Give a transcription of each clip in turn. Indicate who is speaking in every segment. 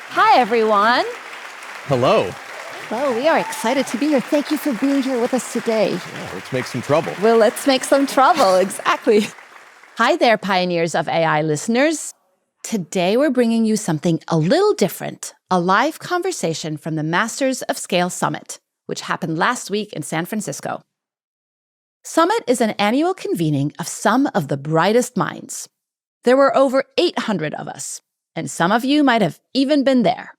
Speaker 1: Hi, everyone.
Speaker 2: Hello.
Speaker 1: Well, we are excited to be here. Thank you for being here with us today.
Speaker 2: Yeah, let's make some trouble.
Speaker 1: Well, let's make some trouble. Exactly. Hi there, Pioneers of AI listeners. Today, we're bringing you something a little different, a live conversation from the Masters of Scale Summit, which happened last week in San Francisco. Summit is an annual convening of some of the brightest minds. There were over 800 of us, and some of you might have even been there.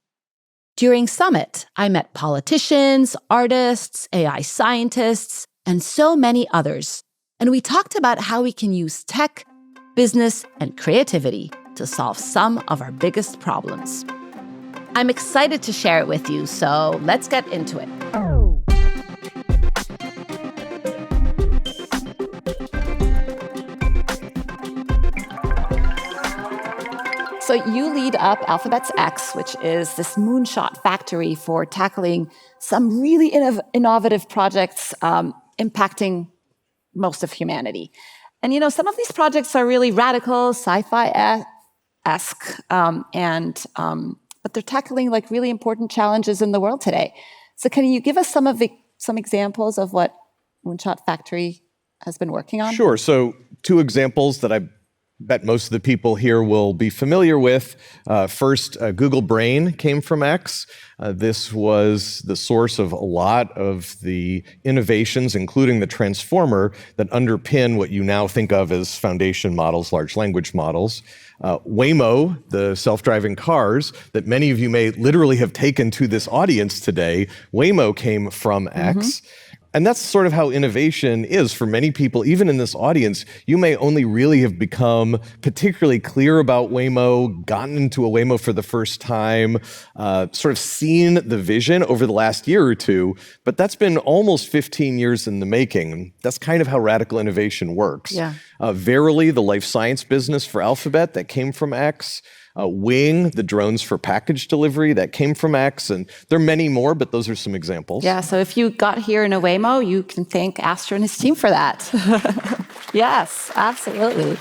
Speaker 1: During Summit, I met politicians, artists, AI scientists, and so many others, and we talked about how we can use tech, business, and creativity to solve some of our biggest problems. I'm excited to share it with you, so let's get into it. So you lead up Alphabet's X, which is this moonshot factory for tackling some really innovative projects impacting most of humanity. And some of these projects are really radical, sci-fi-esque, but they're tackling like really important challenges in the world today. So can you give us some examples of what Moonshot Factory has been working on?
Speaker 2: Sure. So 2 examples that I bet most of the people here will be familiar with. First, Google Brain came from X. This was the source of a lot of the innovations, including the transformer, that underpin what you now think of as foundation models, large language models. Waymo, the self-driving cars that many of you may literally have taken to this audience today, Waymo came from X. And that's sort of how innovation is for many people. Even in this audience, you may only really have become particularly clear about Waymo, gotten into a Waymo for the first time, sort of seen the vision over the last year or two, but that's been almost 15 years in the making. That's kind of how radical innovation works.
Speaker 1: Yeah.
Speaker 2: Verily, the life science business for Alphabet, that came from X. Wing, the drones for package delivery, that came from X, and there are many more, but those are some examples.
Speaker 1: Yeah, so if you got here in a Waymo, you can thank Astro and his team for that. Yes, absolutely.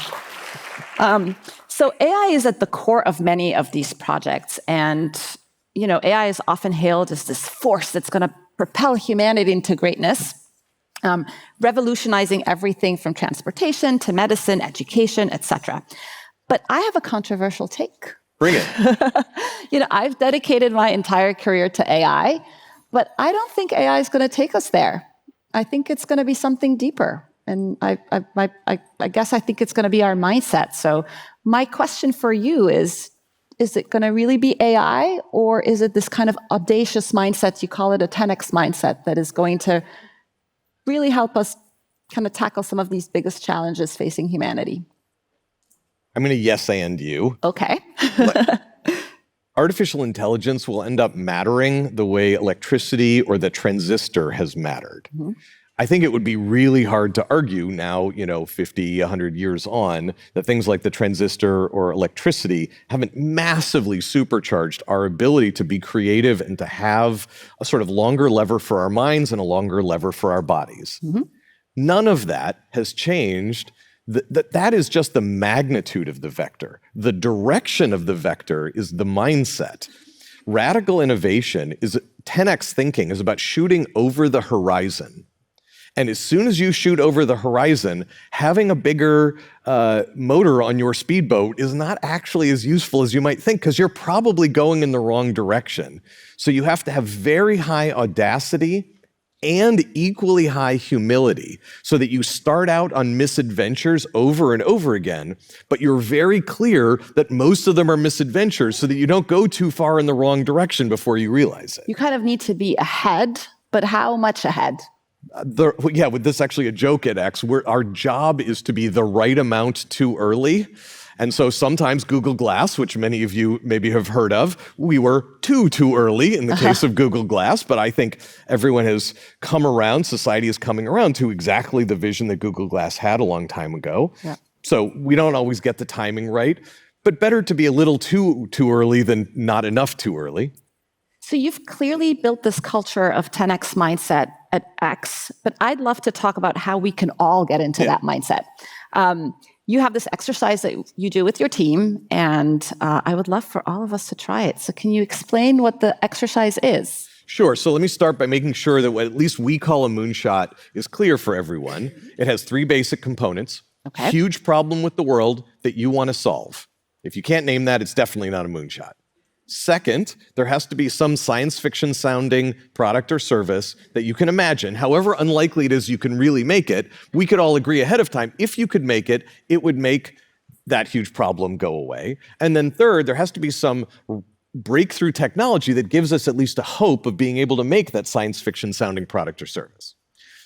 Speaker 1: So AI is at the core of many of these projects, and AI is often hailed as this force that's going to propel humanity into greatness, revolutionizing everything from transportation to medicine, education, etc. But I have a controversial take.
Speaker 2: Bring it.
Speaker 1: I've dedicated my entire career to AI, but I don't think AI is going to take us there. I think it's going to be something deeper. And I guess I think it's going to be our mindset. So my question for you is it going to really be AI, or is it this kind of audacious mindset, you call it a 10X mindset, that is going to really help us kind of tackle some of these biggest challenges facing humanity?
Speaker 2: I'm going to yes and you.
Speaker 1: Okay.
Speaker 2: Artificial intelligence will end up mattering the way electricity or the transistor has mattered. I think it would be really hard to argue now, 50, 100 years on, that things like the transistor or electricity haven't massively supercharged our ability to be creative and to have a sort of longer lever for our minds and a longer lever for our bodies. None of that has changed. That is just the magnitude of the vector. The direction of the vector is the mindset. Radical innovation is 10X thinking is about shooting over the horizon. And as soon as you shoot over the horizon, having a bigger motor on your speedboat is not actually as useful as you might think, because you're probably going in the wrong direction. So you have to have very high audacity and equally high humility, so that you start out on misadventures over and over again, but you're very clear that most of them are misadventures, so that you don't go too far in the wrong direction before you realize it.
Speaker 1: You kind of need to be ahead, but how much ahead?
Speaker 2: With this actually a joke at X, our job is to be the right amount too early. And so sometimes Google Glass, which many of you maybe have heard of, we were too early in the case of Google Glass, but I think everyone has come around, society is coming around to exactly the vision that Google Glass had a long time ago.
Speaker 1: Yeah.
Speaker 2: So we don't always get the timing right, but better to be a little too early than not enough too early.
Speaker 1: So you've clearly built this culture of 10X mindset at X, but I'd love to talk about how we can all get into that mindset. you have this exercise that you do with your team, and I would love for all of us to try it. So can you explain what the exercise is?
Speaker 2: Sure. So let me start by making sure that what at least we call a moonshot is clear for everyone. It has 3 basic components.
Speaker 1: Okay.
Speaker 2: Huge problem with the world that you want to solve. If you can't name that, it's definitely not a moonshot. Second, there has to be some science fiction sounding product or service that you can imagine. However unlikely it is you can really make it, we could all agree ahead of time, if you could make it, it would make that huge problem go away. And then third, there has to be some breakthrough technology that gives us at least a hope of being able to make that science fiction sounding product or service.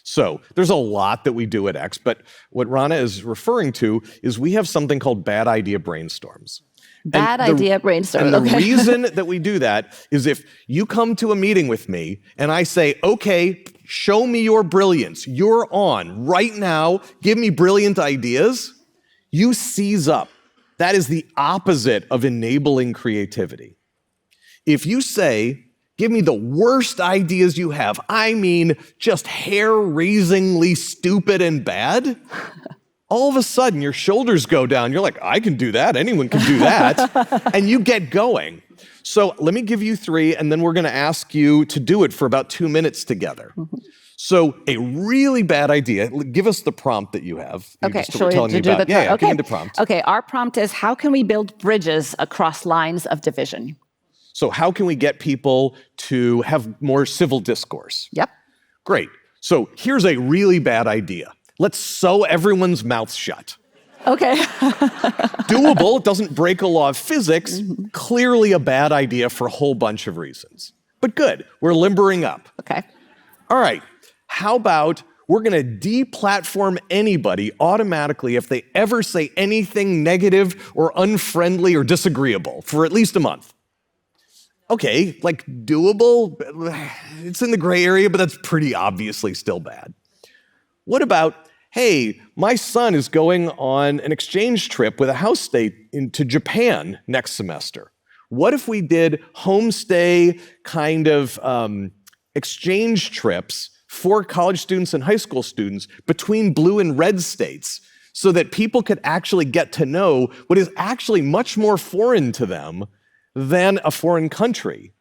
Speaker 2: So there's a lot that we do at X, but what Rana is referring to is we have something called bad idea brainstorms.
Speaker 1: Bad idea brainstorm.
Speaker 2: And the reason that we do that is if you come to a meeting with me and I say, okay, show me your brilliance. You're on right now. Give me brilliant ideas. You seize up. That is the opposite of enabling creativity. If you say, give me the worst ideas you have, I mean just hair-raisingly stupid and bad, all of a sudden your shoulders go down. You're like, I can do that. Anyone can do that. And you get going. So let me give you 3, and then we're going to ask you to do it for about 2 minutes together. So a really bad idea, give us the prompt that you have.
Speaker 1: Okay,
Speaker 2: sure. Telling me about. Yeah,
Speaker 1: okay.
Speaker 2: Give me the prompt.
Speaker 1: Okay, our prompt is, how can we build bridges across lines of division?
Speaker 2: So how can we get people to have more civil discourse?
Speaker 1: Yep.
Speaker 2: Great. So here's a really bad idea. Let's sew everyone's mouth shut.
Speaker 1: Okay.
Speaker 2: Doable, it doesn't break a law of physics, clearly a bad idea for a whole bunch of reasons. But good, we're limbering up.
Speaker 1: Okay.
Speaker 2: All right, how about we're gonna deplatform anybody automatically if they ever say anything negative or unfriendly or disagreeable for at least a month. Okay, like doable, it's in the gray area, but that's pretty obviously still bad. What about, hey, my son is going on an exchange trip with a house stay into Japan next semester. What if we did homestay kind of exchange trips for college students and high school students between blue and red states so that people could actually get to know what is actually much more foreign to them than a foreign country?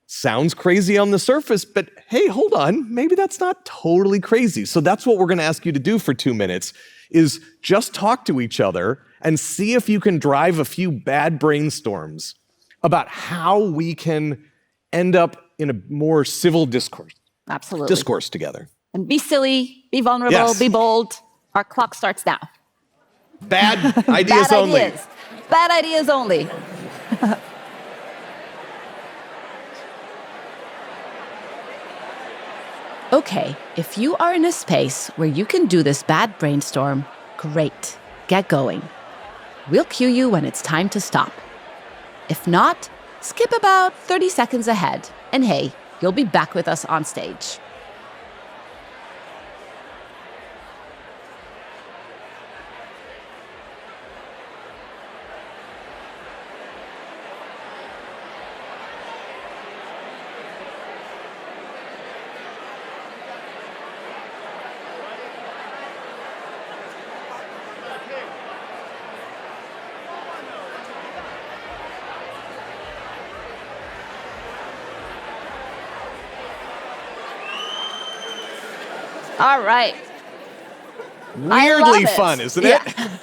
Speaker 2: Sounds crazy on the surface, but hey, hold on, maybe that's not totally crazy. So that's what we're gonna ask you to do for 2 minutes, is just talk to each other and see if you can drive a few bad brainstorms about how we can end up in a more civil discourse.
Speaker 1: Absolutely.
Speaker 2: Discourse together.
Speaker 1: And be silly, be vulnerable,
Speaker 2: Yes.
Speaker 1: be bold. Our clock starts now.
Speaker 2: Bad ideas
Speaker 1: Bad
Speaker 2: only.
Speaker 1: ideas. Bad ideas only. Okay, if you are in a space where you can do this bad brainstorm, great, get going. We'll cue you when it's time to stop. If not, skip about 30 seconds ahead, and hey, you'll be back with us on stage. All right.
Speaker 2: Weirdly fun, isn't it?
Speaker 1: Yeah.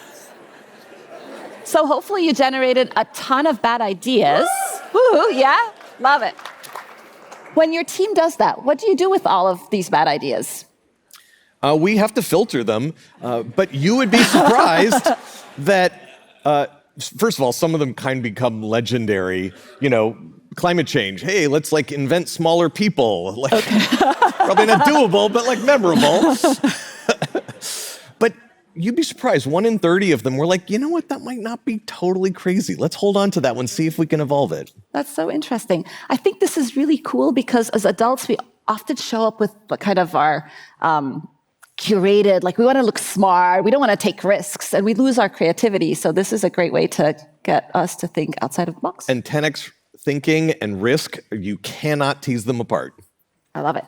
Speaker 1: So hopefully you generated a ton of bad ideas. Woo, yeah? Love it. When your team does that, what do you do with all of these bad ideas?
Speaker 2: We have to filter them, but you would be surprised that, first of all, some of them kind of become legendary. You know, climate change. Hey, let's like invent smaller people. Like, probably not doable, but like memorable. But you'd be surprised. 1 in 30 of them were like, you know what? That might not be totally crazy. Let's hold on to that one, see if we can evolve it.
Speaker 1: That's so interesting. I think this is really cool because as adults, we often show up with kind of our curated, like we want to look smart, we don't want to take risks, and we lose our creativity. So this is a great way to get us to think outside of the box.
Speaker 2: And 10x thinking and risk, you cannot tease them apart.
Speaker 1: I love it.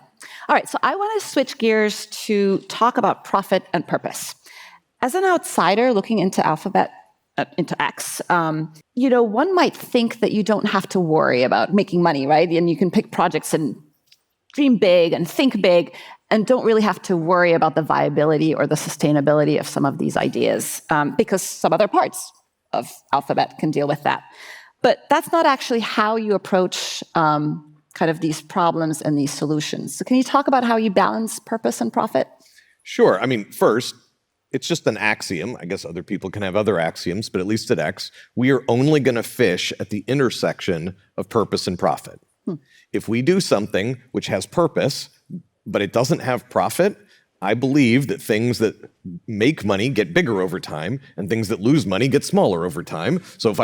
Speaker 1: All right, so I want to switch gears to talk about profit and purpose. As an outsider looking into Alphabet, into X, one might think that you don't have to worry about making money, right? And you can pick projects and dream big and think big and don't really have to worry about the viability or the sustainability of some of these ideas because some other parts of Alphabet can deal with that. But that's not actually how you approach kind of these problems and these solutions. So can you talk about how you balance purpose and profit?
Speaker 2: Sure. I mean, first, it's just an axiom. I guess other people can have other axioms, but at least at X, we are only going to fish at the intersection of purpose and profit. If we do something which has purpose, but it doesn't have profit, I believe that things that make money get bigger over time, and things that lose money get smaller over time. So if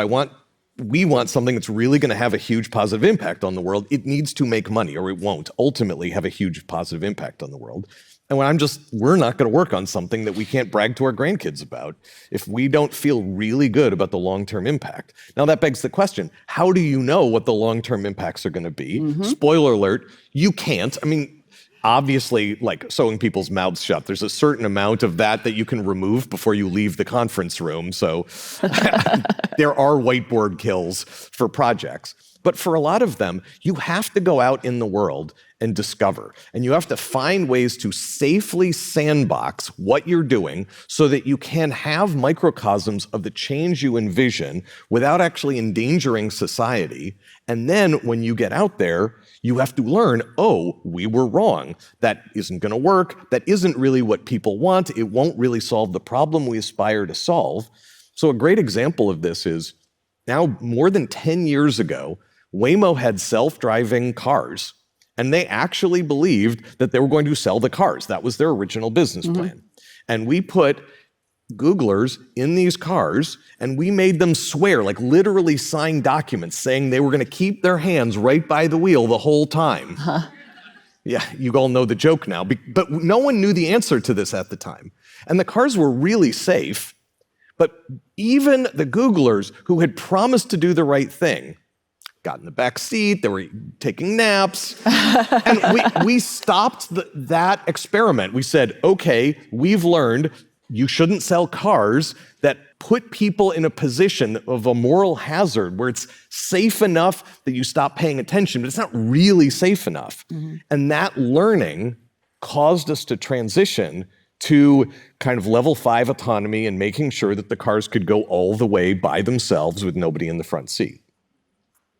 Speaker 2: we want something that's really going to have a huge positive impact on the world, it needs to make money, or it won't ultimately have a huge positive impact on the world. And we're not going to work on something that we can't brag to our grandkids about if we don't feel really good about the long-term impact. Now that begs the question, how do you know what the long-term impacts are going to be? Spoiler alert, you can't. I mean, obviously, like sewing people's mouths shut, there's a certain amount of that you can remove before you leave the conference room. So there are whiteboard kills for projects. But for a lot of them, you have to go out in the world and discover. And you have to find ways to safely sandbox what you're doing so that you can have microcosms of the change you envision without actually endangering society. And then when you get out there, you have to learn, oh, we were wrong. That isn't going to work. That isn't really what people want. It won't really solve the problem we aspire to solve. So a great example of this is now more than 10 years ago, Waymo had self-driving cars, and they actually believed that they were going to sell the cars. That was their original business plan. And we put Googlers in these cars, and we made them swear, like literally sign documents saying they were going to keep their hands right by the wheel the whole time. Yeah, you all know the joke now, but no one knew the answer to this at the time. And the cars were really safe, but even the Googlers who had promised to do the right thing got in the back seat, they were taking naps, and we stopped that experiment. We said, okay, we've learned you shouldn't sell cars that put people in a position of a moral hazard where it's safe enough that you stop paying attention, but it's not really safe enough. And that learning caused us to transition to kind of level 5 autonomy and making sure that the cars could go all the way by themselves with nobody in the front seat.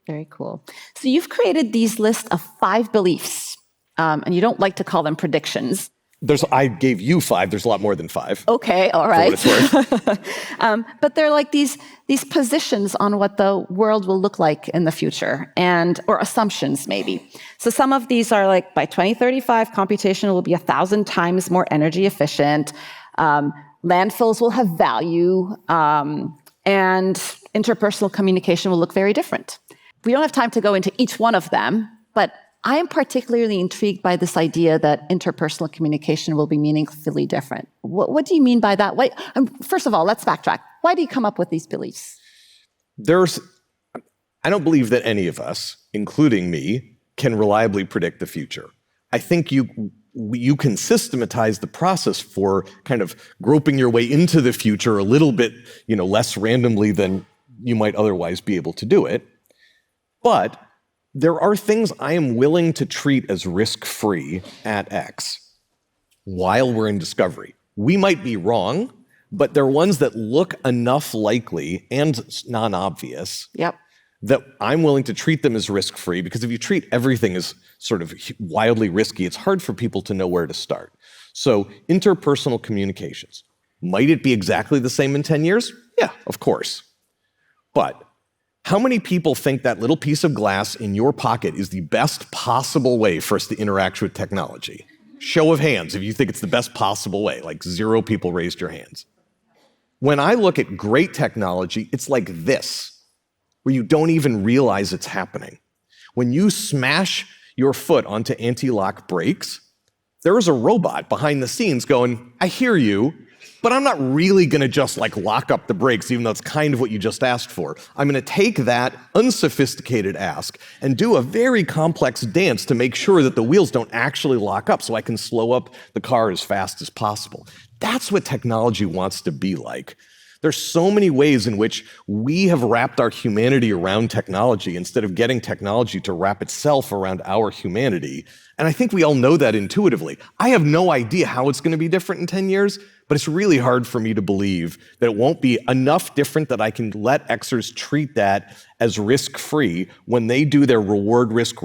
Speaker 1: Very cool. So you've created these lists of 5 beliefs, and you don't like to call them predictions.
Speaker 2: I gave you 5. There's a lot more than 5.
Speaker 1: Okay, all right.
Speaker 2: For what it's worth.
Speaker 1: But they're like these positions on what the world will look like in the future, or assumptions maybe. So some of these are like, by 2035, computation will be 1,000 times more energy efficient. Landfills will have value, and interpersonal communication will look very different. We don't have time to go into each one of them, but I am particularly intrigued by this idea that interpersonal communication will be meaningfully different. What do you mean by that? First of all, let's backtrack. Why do you come up with these beliefs?
Speaker 2: I don't believe that any of us, including me, can reliably predict the future. I think you can systematize the process for kind of groping your way into the future a little bit, less randomly than you might otherwise be able to do it. But there are things I am willing to treat as risk-free at X while we're in discovery. We might be wrong, but they're ones that look enough likely and non-obvious that I'm willing to treat them as risk-free, because if you treat everything as sort of wildly risky, it's hard for people to know where to start. So interpersonal communications. Might it be exactly the same in 10 years? Yeah, of course. But how many people think that little piece of glass in your pocket is the best possible way for us to interact with technology? Show of hands if you think it's the best possible way. Like 0 people raised your hands. When I look at great technology, it's like this, where you don't even realize it's happening. When you smash your foot onto anti-lock brakes, there is a robot behind the scenes going, I hear you, but I'm not really going to just lock up the brakes, even though it's kind of what you just asked for. I'm going to take that unsophisticated ask and do a very complex dance to make sure that the wheels don't actually lock up so I can slow up the car as fast as possible. That's what technology wants to be like. There's so many ways in which we have wrapped our humanity around technology instead of getting technology to wrap itself around our humanity. And I think we all know that intuitively. I have no idea how it's going to be different in 10 years, but it's really hard for me to believe that it won't be enough different that I can let Xers treat that as risk-free when they do their reward-risk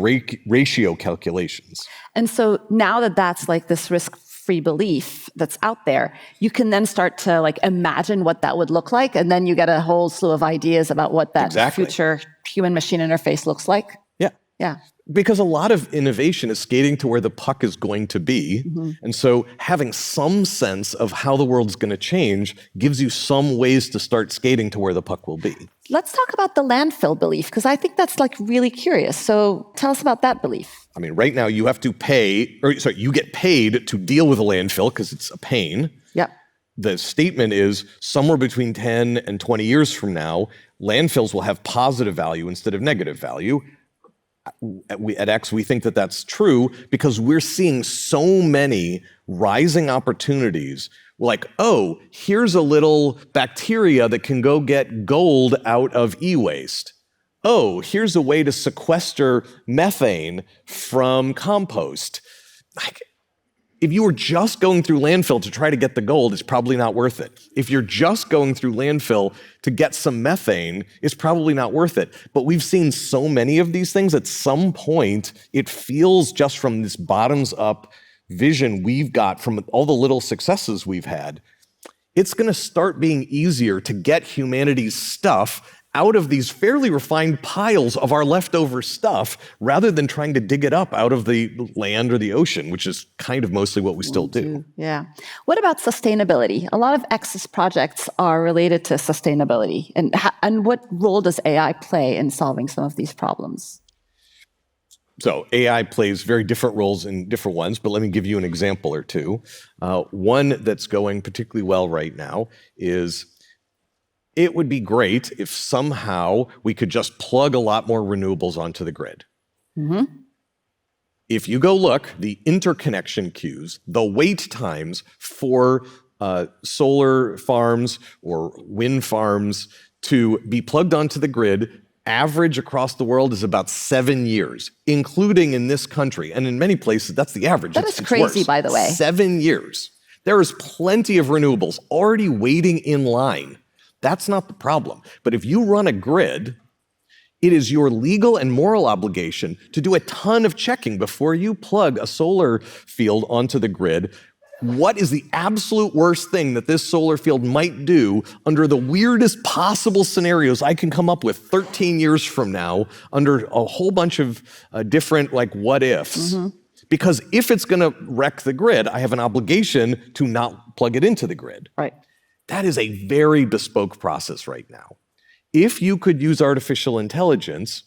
Speaker 2: ratio calculations.
Speaker 1: And so now that that's like this risk-free belief that's out there, you can then start to like imagine what that would look like, and then you get a whole slew of ideas about what that future human-machine interface looks like.
Speaker 2: Yeah.
Speaker 1: Yeah.
Speaker 2: Because a lot of innovation is skating to where the puck is going to be. And so having some sense of how the world's going to change gives you some ways to start skating to where the puck will be.
Speaker 1: Let's talk about the landfill belief, because I think that's like really curious. So tell us about that belief.
Speaker 2: I mean, right now you have to pay, you get paid to deal with a landfill because it's a pain.
Speaker 1: Yep.
Speaker 2: The statement is somewhere between 10 and 20 years from now, landfills will have positive value instead of negative value. At X, we think that that's true because we're seeing so many rising opportunities. Like, oh, here's a little bacteria that can go get gold out of e-waste. Oh, here's a way to sequester methane from compost. Like, if you were just going through landfill to try to get the gold, it's probably not worth it. If you're just going through landfill to get some methane, it's probably not worth it. But we've seen so many of these things, at some point, it feels just from this bottoms-up vision we've got from all the little successes we've had, it's going to start being easier to get humanity's stuff out of these fairly refined piles of our leftover stuff rather than trying to dig it up out of the land or the ocean, which is kind of mostly what we still do.
Speaker 1: Yeah. What about sustainability? A lot of X's projects are related to sustainability. And what role does AI play in solving some of these problems?
Speaker 2: So AI plays very different roles in different ones, but let me give you an example or two. One that's going particularly well right now is it would be great if somehow we could just plug a lot more renewables onto the grid. If you go look, the interconnection queues, the wait times for solar farms or wind farms to be plugged onto the grid, average across the world is about 7 years, including in this country. And in many places, that's the average.
Speaker 1: That is crazy,
Speaker 2: worse.
Speaker 1: by the way.
Speaker 2: 7 years. There is plenty of renewables already waiting in line. That's not the problem. But if you run a grid, it is your legal and moral obligation to do a ton of checking before you plug a solar field onto the grid. What is the absolute worst thing that this solar field might do under the weirdest possible scenarios I can come up with 13 years from now under a whole bunch of different like what ifs? Because if it's going to wreck the grid, I have an obligation to not plug it into the grid.
Speaker 1: Right.
Speaker 2: That is a very bespoke process right now. If you could use artificial intelligence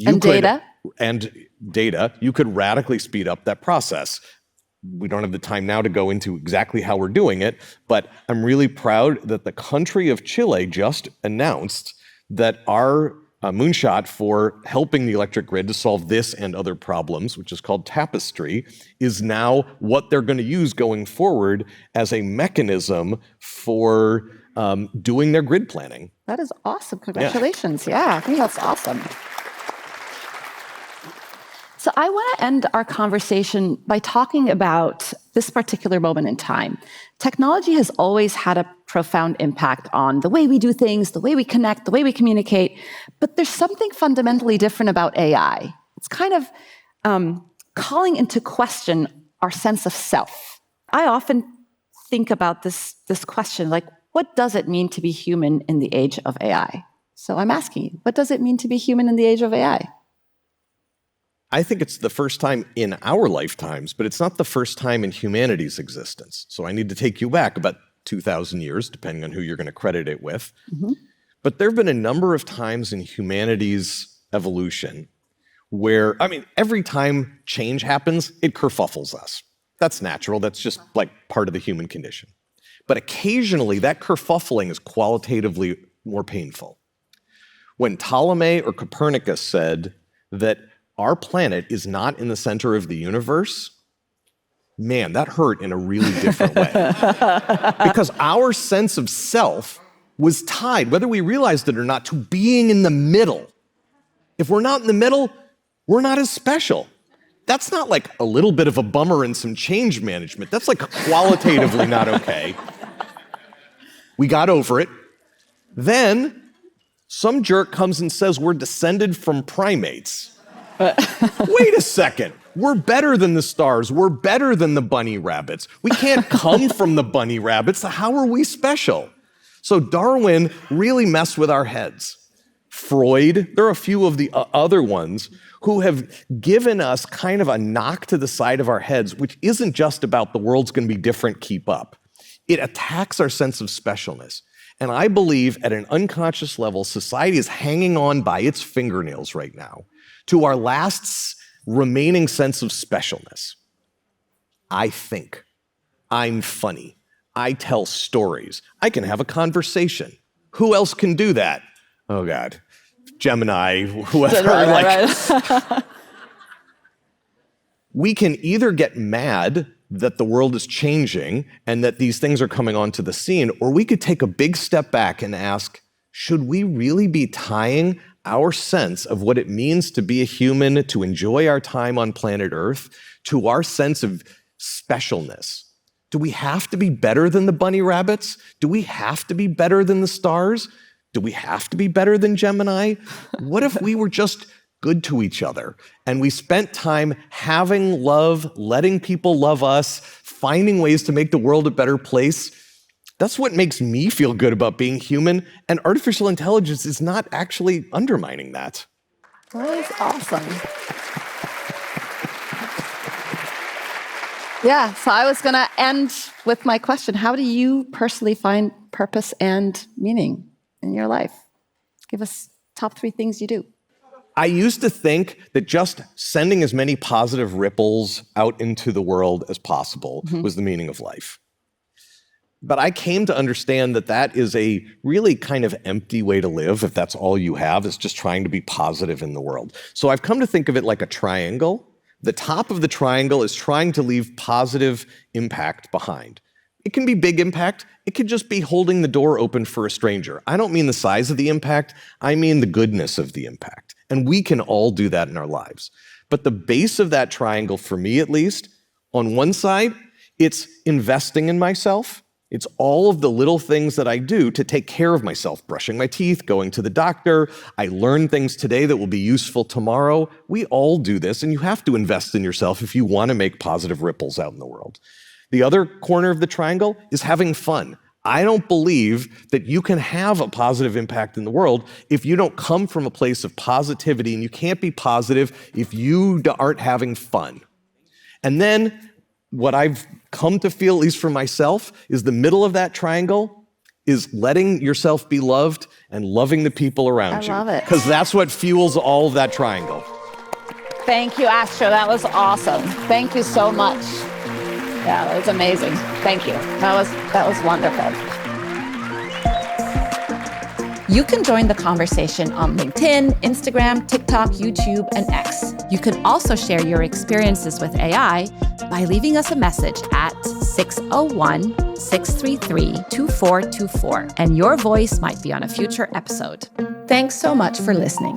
Speaker 2: and data, you could radically speed up that process. We don't have the time now to go into exactly how we're doing it, but I'm really proud that the country of Chile just announced that our moonshot for helping the electric grid to solve this and other problems, which is called Tapestry, is now what they're going to use going forward as a mechanism for doing their grid planning.
Speaker 1: That is awesome. Congratulations. Yeah, I think that's awesome. So I want to end our conversation by talking about this particular moment in time. Technology has always had a profound impact on the way we do things, the way we connect, the way we communicate, but there's something fundamentally different about AI. It's kind of calling into question our sense of self. I often think about this question, like, what does it mean to be human in the age of AI? So I'm asking you, what does it mean to be human in the age of AI?
Speaker 2: I think it's the first time in our lifetimes, but it's not the first time in humanity's existence. So I need to take you back about 2,000 years, depending on who you're going to credit it with. But there have been a number of times in humanity's evolution where, I mean, every time change happens, it kerfuffles us. That's natural. That's just like part of the human condition. But occasionally, that kerfuffling is qualitatively more painful. When Ptolemy or Copernicus said that our planet is not in the center of the universe, man, that hurt in a really different way. Because our sense of self was tied, whether we realized it or not, to being in the middle. If we're not in the middle, we're not as special. That's not like a little bit of a bummer and some change management. That's like qualitatively not okay. We got over it. Then some jerk comes and says we're descended from primates. Wait a second. We're better than the stars. We're better than the bunny rabbits. We can't come from the bunny rabbits. How are we special? So Darwin really messed with our heads. Freud, there are a few of the other ones who have given us kind of a knock to the side of our heads, which isn't just about the world's going to be different, keep up. It attacks our sense of specialness. And I believe at an unconscious level, society is hanging on by its fingernails right now to our last remaining sense of specialness. I think. I'm funny. I tell stories. I can have a conversation. Who else can do that? Oh, God. Gemini, whoever.
Speaker 1: Right.
Speaker 2: We can either get mad that the world is changing and that these things are coming onto the scene, or we could take a big step back and ask, should we really be tying our sense of what it means to be a human, to enjoy our time on planet Earth, to our sense of specialness? Do we have to be better than the bunny rabbits? Do we have to be better than the stars? Do we have to be better than Gemini? What if we were just good to each other and we spent time having love, letting people love us, finding ways to make the world a better place? That's what makes me feel good about being human, and artificial intelligence is not actually undermining that.
Speaker 1: That is awesome. Yeah, so I was going to end with my question. How do you personally find purpose and meaning in your life? Give us top 3 things you do.
Speaker 2: I used to think that just sending as many positive ripples out into the world as possible was the meaning of life. But I came to understand that that is a really kind of empty way to live if that's all you have, is just trying to be positive in the world. So I've come to think of it like a triangle. The top of the triangle is trying to leave positive impact behind. It can be big impact. It could just be holding the door open for a stranger. I don't mean the size of the impact. I mean the goodness of the impact. And we can all do that in our lives. But the base of that triangle, for me at least, on one side, it's investing in myself. It's all of the little things that I do to take care of myself, brushing my teeth, going to the doctor. I learn things today that will be useful tomorrow. We all do this, and you have to invest in yourself if you want to make positive ripples out in the world. The other corner of the triangle is having fun. I don't believe that you can have a positive impact in the world if you don't come from a place of positivity, and you can't be positive if you aren't having fun. And then what I've come to feel, at least for myself, is the middle of that triangle is letting yourself be loved and loving the people around you.
Speaker 1: I love it.
Speaker 2: Because that's what fuels all of that triangle.
Speaker 1: Thank you, Astro. That was awesome. Thank you so much. Yeah, that was amazing. Thank you. That was wonderful. You can join the conversation on LinkedIn, Instagram, TikTok, YouTube, and X. You can also share your experiences with AI by leaving us a message at 601-633-2424, and your voice might be on a future episode. Thanks so much for listening.